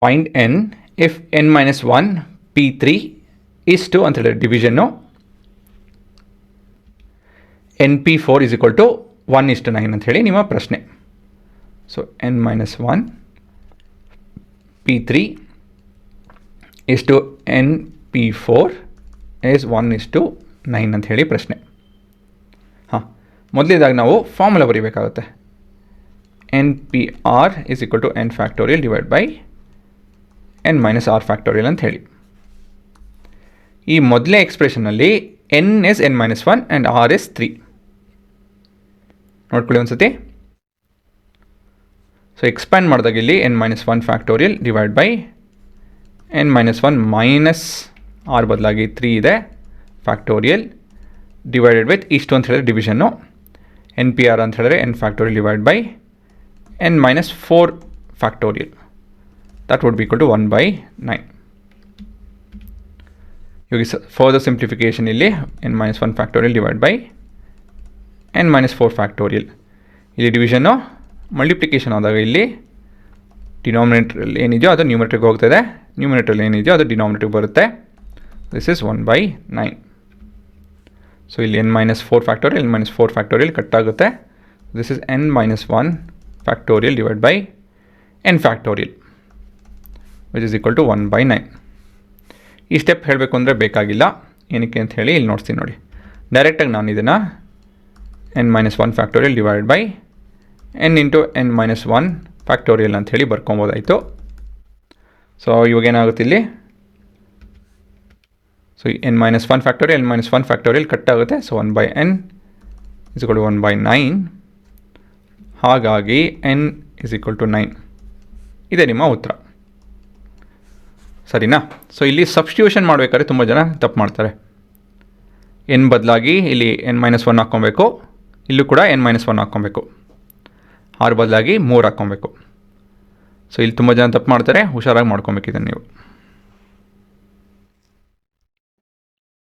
Find N if n minus 1 P3 ಇಷ್ಟು ಅಂತ ಹೇಳಿದ್ರೆ division NP4 is equal to 1:9 ಅಂತ ಹೇಳಿ ನಿಮ್ಮ ಪ್ರಶ್ನೆ. ಸೊ n ಮೈನಸ್ 1 P3 ಇಷ್ಟು NP4 is 1:9 ಅಂತ ಹೇಳಿ ಪ್ರಶ್ನೆ. ಮೊದಲೇದಾಗಿ ನಾವು ಫಾರ್ಮುಲಾ ಬರೀಬೇಕಾಗುತ್ತೆ. NPR is equal to n factorial divide by n minus r factorial ಅಂತ ಹೇಳಿ. ಈ ಮೊದಲೇ ಎಕ್ಸ್ಪ್ರೆಷನ್ನಲ್ಲಿ n is n minus 1 and r is 3. ನೋಡ್ಕೊಳ್ಳಿ ಒಂದ್ಸತಿ. ಸೊ ಎಕ್ಸ್ಪ್ಯಾಂಡ್ ಮಾಡಿದಾಗ ಇಲ್ಲಿ n minus 1 factorial divide by n minus 1 minus r ಬದಲಾಗಿ 3 ಇದೆ ಫ್ಯಾಕ್ಟೋರಿಯಲ್ ಡಿವೈಡೆಡ್ ವಿತ್ ಇಷ್ಟು ಅಂತ ಹೇಳಿದ್ರೆ ಡಿವಿಷನ್ನು NPR ಅಂತ ಹೇಳಿದ್ರೆ n factorial divide by n minus 4 factorial that would be equal to 1/9. ಇವಾಗ ಫರ್ದರ್ ಸಿಂಪ್ಲಿಫಿಕೇಷನ್ ಇಲ್ಲಿ n minus 1 factorial divide by n minus 4 factorial. ಇಲ್ಲಿ ಡಿವಿಷನ್ನು ಮಲ್ಟಿಪ್ಲಿಕೇಶನ್ ಆದಾಗ ಇಲ್ಲಿ ಡಿನಾಮಿನೇಟ್ರಲ್ಲಿ ಏನಿದೆಯೋ ಅದು ನ್ಯೂಮರೇಟರ್ಗೆ ಹೋಗ್ತದೆ, ನ್ಯೂಮರೇಟ್ರಲ್ಲಿ ಏನಿದೆಯೋ ಅದು ಡಿನಾಮಿನೇಟರ್ಗೆ ಬರುತ್ತೆ. This is 1/9. ಸೊ ಇಲ್ಲಿ n minus 4 factorial n minus 4 factorial ಕಟ್ಟಾಗುತ್ತೆ. This is n minus 1 factorial divide by n factorial which is equal to 1/9. ಈ ಸ್ಟೆಪ್ ಹೇಳಬೇಕು ಅಂದರೆ ಬೇಕಾಗಿಲ್ಲ, ಏನಕ್ಕೆ ಅಂತ ಹೇಳಿ ಇಲ್ಲಿ ನೋಡ್ತೀನಿ ನೋಡಿ. ಡೈರೆಕ್ಟಾಗಿ ನಾನು ಇದನ್ನು n minus 1 factorial divide by n into n minus 1 factorial ಅಂತ ಹೇಳಿ ಬರ್ಕೊಬೋದಾಯಿತು. ಸೊ ಇವಾಗ ಏನಾಗುತ್ತೆ ಇಲ್ಲಿ, so n minus 1 factorial n minus 1 factorial ಕಟ್ಟಾಗುತ್ತೆ. So 1/n is equal to 1/9. ಹಾಗಾಗಿ n ಇಸ್ ಈಕ್ವಲ್ ಟು 9 ಇದೆ ನಿಮ್ಮ ಉತ್ತರ. ಸರಿನಾ? ಸೊ ಇಲ್ಲಿ ಸಬ್ಸ್ಟಿಟ್ಯೂಷನ್ ಮಾಡಬೇಕಾದ್ರೆ ತುಂಬ ಜನ ತಪ್ಪು ಮಾಡ್ತಾರೆ. n ಬದಲಾಗಿ ಇಲ್ಲಿ n ಮೈನಸ್ 1 ಹಾಕ್ಕೊಬೇಕು, ಇಲ್ಲೂ ಕೂಡ n ಮೈನಸ್ 1 ಹಾಕ್ಕೊಬೇಕು, r ಬದಲಾಗಿ 3 ಹಾಕ್ಕೊಬೇಕು. ಸೊ ಇಲ್ಲಿ ತುಂಬ ಜನ ತಪ್ಪು ಮಾಡ್ತಾರೆ, ಹುಷಾರಾಗಿ ಮಾಡ್ಕೊಬೇಕು ಇದನ್ನು ನೀವು.